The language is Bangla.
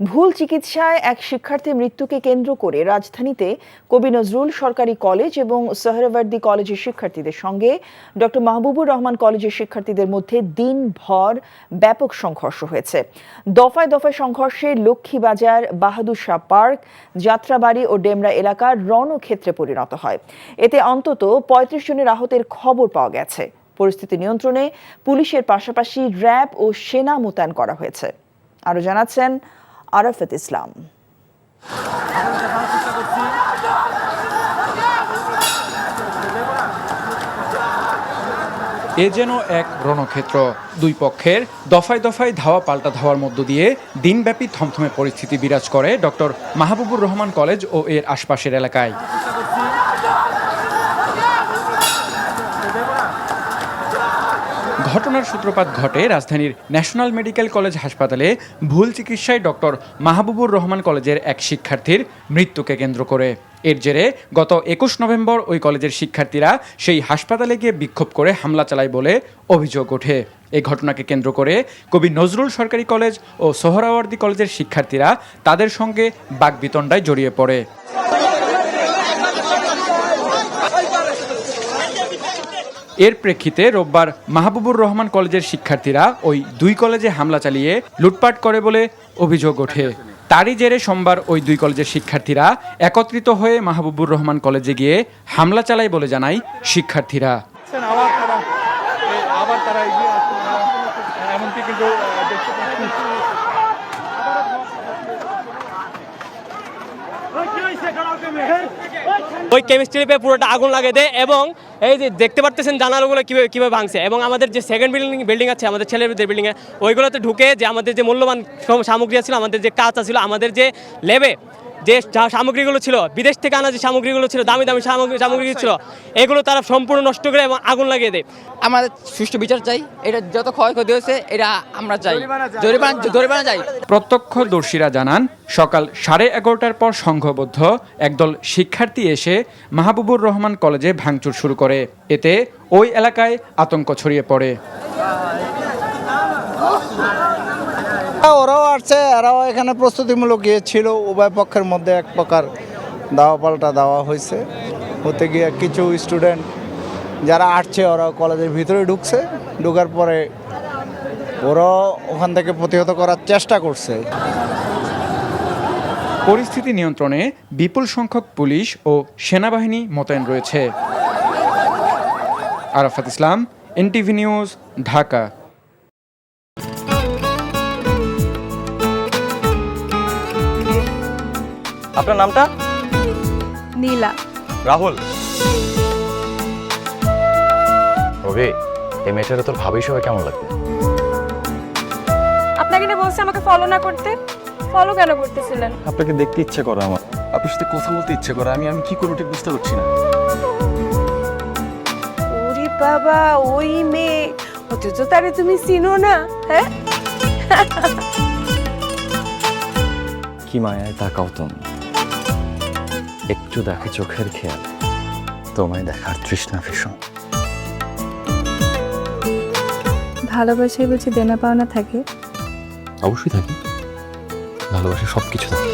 ভুল চিকিৎসায় এক শিক্ষার্থীর মৃত্যুকে কেন্দ্র করে রাজধানীতে কবি নজরুল সরকারি কলেজ এবং সোহরাওয়ার্দী কলেজের শিক্ষার্থীদের সঙ্গে ডক্টর মাহবুবুর রহমান কলেজের শিক্ষার্থীদের মধ্যে দিনভর ব্যাপক সংঘর্ষ হয়েছে। দফায় দফায় সংঘর্ষে লক্ষ্মীবাজার, বাহাদুর শাহ পার্ক, যাত্রাবাড়ি ও ডেমরা এলাকা রণক্ষেত্রে পরিণত হয়। এতে অন্তত ৩৫ জনের আহতের খবর পাওয়া গেছে। পরিস্থিতি নিয়ন্ত্রণে পুলিশের পাশাপাশি র্যাব ও সেনা মোতায়েন করা হয়েছে। আরো জানাচ্ছেন আরাফাত ইসলাম। এ যেন এক রণক্ষেত্র। দুই পক্ষের দফায় দফায় ধাওয়া পাল্টা ধাওয়ার মধ্য দিয়ে দিনব্যাপী থমথমে পরিস্থিতি বিরাজ করে ডক্টর মাহবুবুর রহমান কলেজ ও এর আশপাশের এলাকায়। ঘটনার সূত্রপাত ঘটে রাজধানীর ন্যাশনাল মেডিকেল কলেজ হাসপাতালে ভুল চিকিৎসায় ডক্টর মাহবুবুর রহমান কলেজের এক শিক্ষার্থীর মৃত্যুকে কেন্দ্র করে। এর জেরে গত ২১ নভেম্বর ওই কলেজের শিক্ষার্থীরা সেই হাসপাতালে গিয়ে বিক্ষোভ করে হামলা চালায় বলে অভিযোগ ওঠে। এই ঘটনাকে কেন্দ্র করে কবি নজরুল সরকারি কলেজ ও সোহরাওয়ার্দী কলেজের শিক্ষার্থীরা তাদের সঙ্গে বাকবিতণ্ডায় জড়িয়ে পড়ে। এর প্রেক্ষিতে রোববার মাহবুবুর রহমান কলেজের শিক্ষার্থীরা ওই দুই কলেজে হামলা চালিয়ে লুটপাট করে বলে অভিযোগ ওঠে। তারই জেরে সোমবার ওই দুই কলেজের শিক্ষার্থীরা একত্রিত হয়ে মাহবুবুর রহমান কলেজে গিয়ে হামলা চালায় বলে জানায় শিক্ষার্থীরা। ওই কেমিস্ট্রি ল্যাবে পুরোটা আগুন লাগিয়ে দেয় এবং এই যে দেখতে পারতেছেন জানালাগুলো কীভাবে ভাঙছে এবং আমাদের যে সেকেন্ড বিল্ডিং আছে আমাদের ছেলেদের বিল্ডিংয়ে ওইগুলোতে ঢুকে যে আমাদের যে মূল্যবান সামগ্রী ছিল, আমাদের যে কাঁচা ছিল, আমাদের যে ল্যাবে যে সামগ্রীগুলো ছিল, বিদেশ থেকে আনা যে সামগ্রীগুলো ছিল, দামি দামি সামগ্রী ছিল, এগুলো তারা সম্পূর্ণ নষ্ট করে এবং আগুন লাগিয়ে দেয়। আমাদের সুষ্ঠু বিচার চাই। এটা যত ক্ষয়ক্ষতি হয়েছে এটা আমরা চাই, জরিমানা চাই। প্রত্যক্ষদর্শীরা জানান সকাল 11:30টার পর সংঘবদ্ধ একদল শিক্ষার্থী এসে মাহবুবুর রহমান কলেজে ভাঙচুর শুরু করে। এতে ওই এলাকায় আতঙ্ক ছড়িয়ে পড়ে। ওরাও আসছে, এরাও এখানে প্রস্তুতিমূলক গিয়েছিল। উভয় পক্ষের মধ্যে এক প্রকার দাওয়া পাল্টা দেওয়া হয়েছে। হতে গিয়ে কিছু স্টুডেন্ট যারা আসছে ওরা কলেজের ভিতরে ঢুকছে, ঢুকার পরে ওরাও ওখান থেকে প্রতিহত করার চেষ্টা করছে। পরিস্থিতি নিয়ন্ত্রণে বিপুল সংখ্যক পুলিশ ও সেনাবাহিনী মোতায়েন রয়েছে। আরাফাত ইসলাম, এনটিভি নিউজ, ঢাকা। আপনার নামটা? নীলা। রাহুল। রবি, এই মেয়েটারে তোর ভাবি সবাই কেমন লাগবে? আপনাকে না বলছে আমাকে ফলো না করতে? ফলো কেন করতেছিলেন? আপনাকে দেখতে ইচ্ছে করে আমার, আপনার সাথে কথা বলতে ইচ্ছে করে। আমি কি করব ঠিক বুঝতে পারছি না। ওরে বাবা, ওই মেয়ে, অথচ তারে তুমি চিনো না? হ্যাঁ, কি মায়ায় তাকাও তুমি, একটু দেখে চোখের খেয়াল, তোমায় দেখার তৃষ্ণা ভীষণ। ভালোবাসায় বুঝি দেনা পাওনা থাকে? অবশ্যই থাকে, ভালোবাসা সবকিছু থাকে।